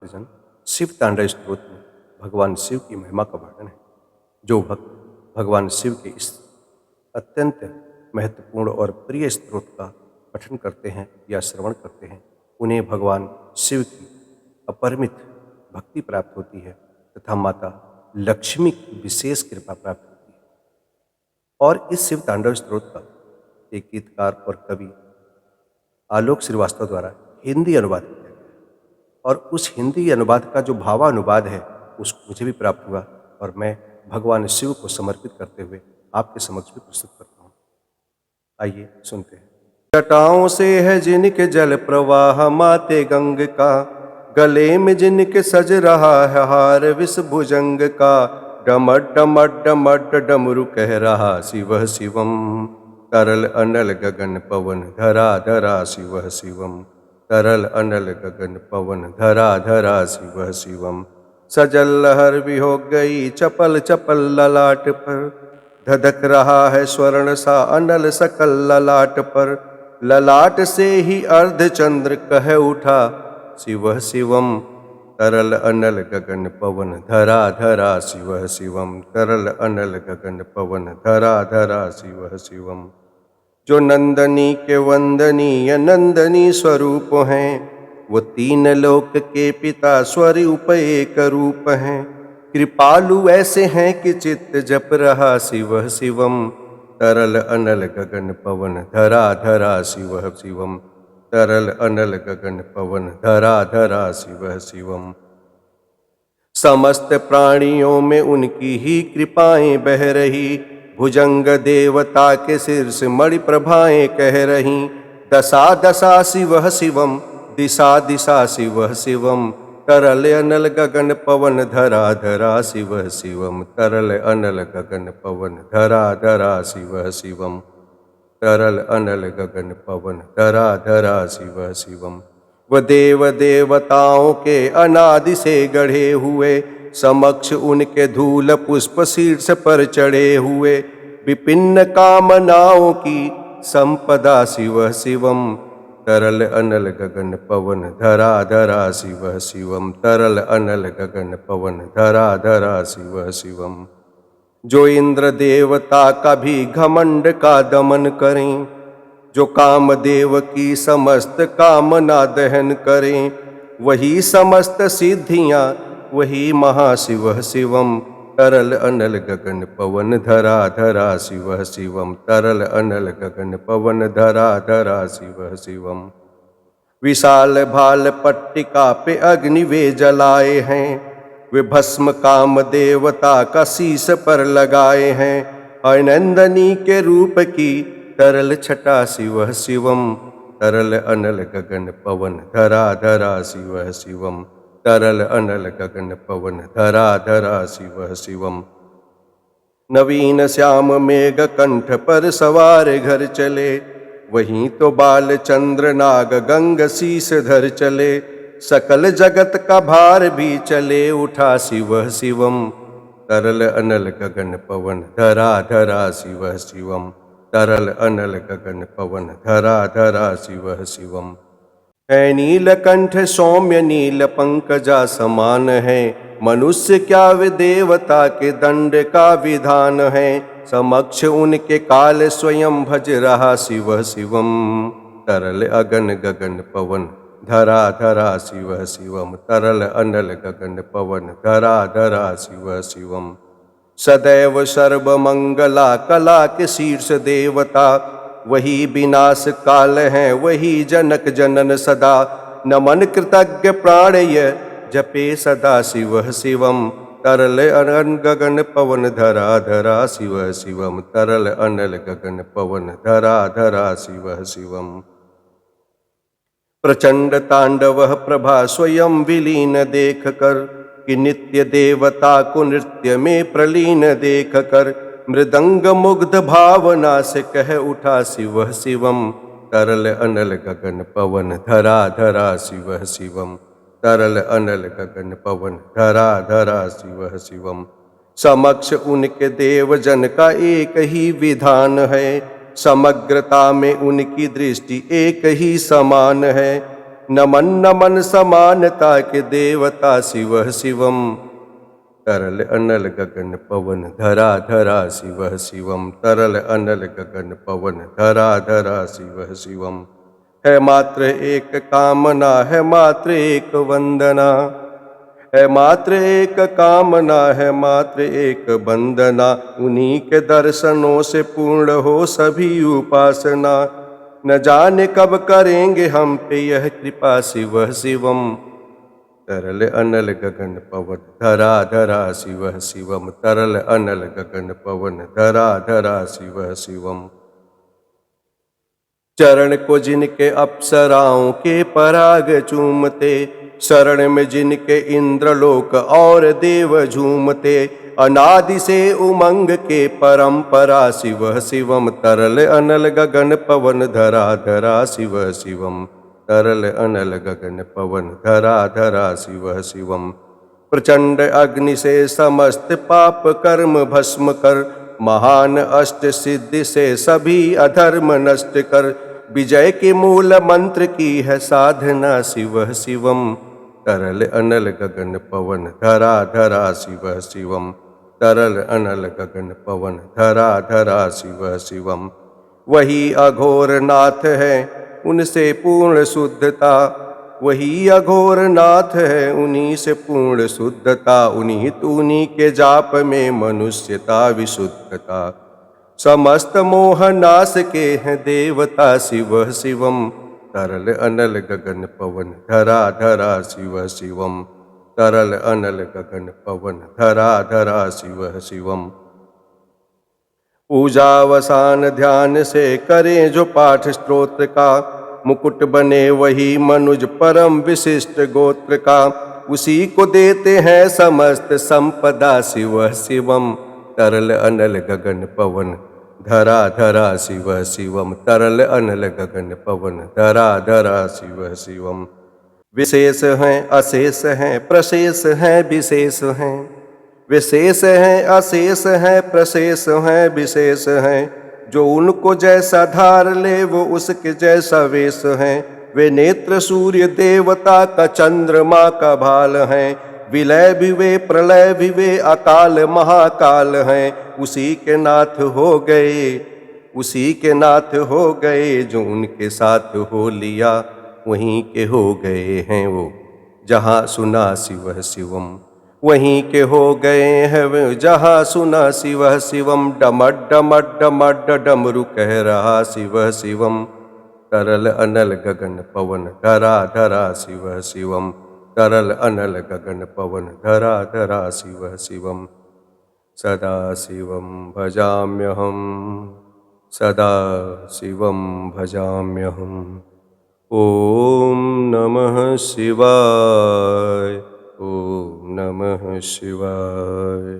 भजन शिव तांडव स्तोत्र में भगवान शिव की महिमा का वर्णन है। जो भक्त भगवान शिव के इस अत्यंत महत्वपूर्ण और प्रिय स्तोत्र का पठन करते हैं या श्रवण करते हैं, उन्हें भगवान शिव की अपरिमित भक्ति प्राप्त होती है तथा माता लक्ष्मी की विशेष कृपा प्राप्त होती है। और इस शिव तांडव स्तोत्र का एक गीतकार और कवि आलोक श्रीवास्तव द्वारा हिंदी अनुवाद किया गया है और उस हिंदी अनुवाद का जो भावानुवाद है उसको मुझे भी प्राप्त हुआ और मैं भगवान शिव को समर्पित करते हुए आपके समक्ष भी प्रस्तुत करता हूँ। आइए सुनते हैं। जटाओं से है जिनके जल प्रवाह माते गंग का, गले में जिनके सज रहा है हार विष भुजंग का, डमड डमड डमड डमरू कह रहा शिव शिवम, तरल अनल गगन पवन धरा धरा शिव शिवम, तरल अनल गगन पवन धरा धरा शिव शिवम। सजल लहर भी हो गई चपल चपल ललाट पर, धधक रहा है स्वर्ण सा अनल सकल ललाट पर, ललाट से ही अर्धचंद्र कह उठा शिव शिवम, तरल अनल गगन पवन धरा धरा शिव शिवम, तरल अनल गगन पवन धरा धरा शिव शिवम। जो नंदनी के वंदनीय नंदनी स्वरूप हैं, वो तीन लोक के पिता स्वरूप एक रूप हैं, कृपालु ऐसे हैं कि चित्त जप रहा शिव शिवम, तरल अनल गगन पवन धरा धरा शिव शिवम, तरल अनल गगन पवन धरा धरा शिव शिवम। समस्त प्राणियों में उनकी ही कृपाएं बह रही, भुजंग देवता के सिर से मणि प्रभाएं कह रही, दशा दशा शिव शिवम, दिशा दिशा शिव शिवम, तरल अनल गगन पवन धरा धरा शिव शिवम, तरल अनल गगन पवन धरा धरा शिव शिवम, तरल अनल गगन पवन धरा धरा शिव शिवम। वह देव देवताओं के अनादि से गढ़े हुए, समक्ष उनके धूल पुष्प शीर्ष पर चढ़े हुए, विभिन्न कामनाओं की संपदा शिव शिवम, तरल अनल गगन पवन धरा धरा शिव शिवम, तरल अनल गगन पवन धरा धरा शिव शिवम। जो इंद्र देवता का भी घमंड का दमन करें, जो कामदेव की समस्त कामना दहन करें, वही समस्त सिद्धियां वही महाशिव शिवम, तरल अनल गगन पवन धरा धरा शिव शिवम, तरल अनल गगन पवन धरा धरा शिव शिवम। विशाल भाल पट्टिका पे अग्नि वे जलाए हैं, वे भस्म काम देवता का शीश पर लगाए हैं, अनंदनी के रूप की तरल छटा शिव शिवम, तरल अनल गगन पवन धरा धरा शिव शिवम, तरल अनल गगन पवन धरा धरा शिव शिवम। नवीन श्याम मेघ कंठ पर सवार घर चले, वहीं तो बाल चंद्र नाग गंग शीस धर चले, सकल जगत का भार भी चले उठा शिव शिवम, तरल अनल गगन पवन धरा धरा शिव शिवम, तरल अनल गगन पवन धरा धरा शिव शिवम। है नीलकंठ सौम्य नील पंकजा समान है, मनुष्य क्या वे देवता के दंड का विधान है, समक्ष उनके काल स्वयं भज रहा शिव शिवम, तरल अगन गगन पवन धरा धरा शिव शिवम, तरल अनल गगन पवन धरा धरा शिव शिवम। सदैव सर्व मंगला कला के शीर्ष देवता, वही विनाश काल है वही जनक जनन सदा, नमन कृतज्ञ प्राणय जपे सदा शिव शिवम, तरल अनल गगन पवन धरा धरा शिव शिवम, तरल अनल गगन पवन धरा धरा शिव शिवम। प्रचंड तांडव प्रभा स्वयं विलीन देख कर, कि नित्य देवता को नृत्य में प्रलीन देख कर, मृदंग मुग्ध भावना से कह उठा शिव शिवम, तरल अनल गगन पवन धरा धरा शिव शिवम, तरल अनल गगन पवन धरा धरा शिव शिवम। समक्ष उनके देव जन का एक ही विधान है, समग्रता में उनकी दृष्टि एक ही समान है, नमन नमन समानता के देवता शिव शिवम। तरल अनल गगन पवन धरा धरा शिव शिवम। तरल अनल गगन पवन धरा धरा शिव शिवम। है मात्र एक कामना, है मात्र एक वंदना, है मात्र एक कामना, है मात्र एक वंदना। उन्हीं के दर्शनों से पूर्ण हो सभी उपासना। न जाने कब करेंगे हम पे यह कृपा शिव शिवम। तरल अनल गगन पवन धरा धरा शिव शिवम। तरल अनल गगन पवन धरा धरा शिव शिवम। चरण को जिनके अप्सराओं के पराग चूमते, शरण में जिनके इंद्रलोक और देव झूमते। अनादि से उमंग के परंपरा शिव शिवम। तरल अनल गगन पवन धरा धरा शिव शिवम। तरल अनल गगन पवन धरा धरा शिव शिवम। प्रचंड अग्नि से समस्त पाप कर्म भस्म कर, महान अष्ट सिद्धि से सभी अधर्म नष्ट कर। विजय के मूल मंत्र की है साधना शिव शिवम। तरल अनल गगन पवन धरा धरा शिव शिवम। तरल अनल गगन पवन धरा धरा शिव शिवम। वही अघोर नाथ है उनसे पूर्ण शुद्धता, वही अघोर नाथ है उन्हीं से पूर्ण शुद्धता। उन्हीं के जाप में मनुष्यता विशुद्धता। समस्त मोह नाश के हैं देवता शिव शिवम। तरल अनल गगन पवन धरा धरा शिव शिवम। तरल अनल गगन पवन धरा धरा शिव शिवम। पूजावसान ध्यान से करें जो पाठ स्तोत्र का, मुकुट बने वही मनुज परम विशिष्ट गोत्र का। उसी को देते हैं समस्त संपदा शिव शिवम। तरल अनल गगन पवन धरा धरा शिव शिवम। तरल अनल गगन पवन धरा धरा शिव शिवम। विशेष हैं अशेष हैं प्रशेष हैं विशेष हैं, विशेष हैं अशेष हैं प्रशेष हैं विशेष हैं। जो उनको जैसा धार ले वो उसके जैसा वेश है। वे नेत्र सूर्य देवता का चंद्रमा का भाल हैं। विलय भी वे प्रलय भी वे अकाल महाकाल हैं। उसी के नाथ हो गए, उसी के नाथ हो गए। जो उनके साथ हो लिया वहीं के हो गए हैं वो। जहाँ सुना शिव शिवम वहीं के हो गए हैं वे। जहाँ सुना शिव शिवम। डमड डमड डमड डमरू कह रहा शिव शिवम। तरल अनल गगन पवन धरा धरा शिव शिवम। तरल अनल गगन पवन धरा धरा शिव शिवम। सदा शिवं भजाम्यहं, सदा शिवं भजाम्यहम्। ॐ नमः शिवाय, ॐ नमः शिवाय।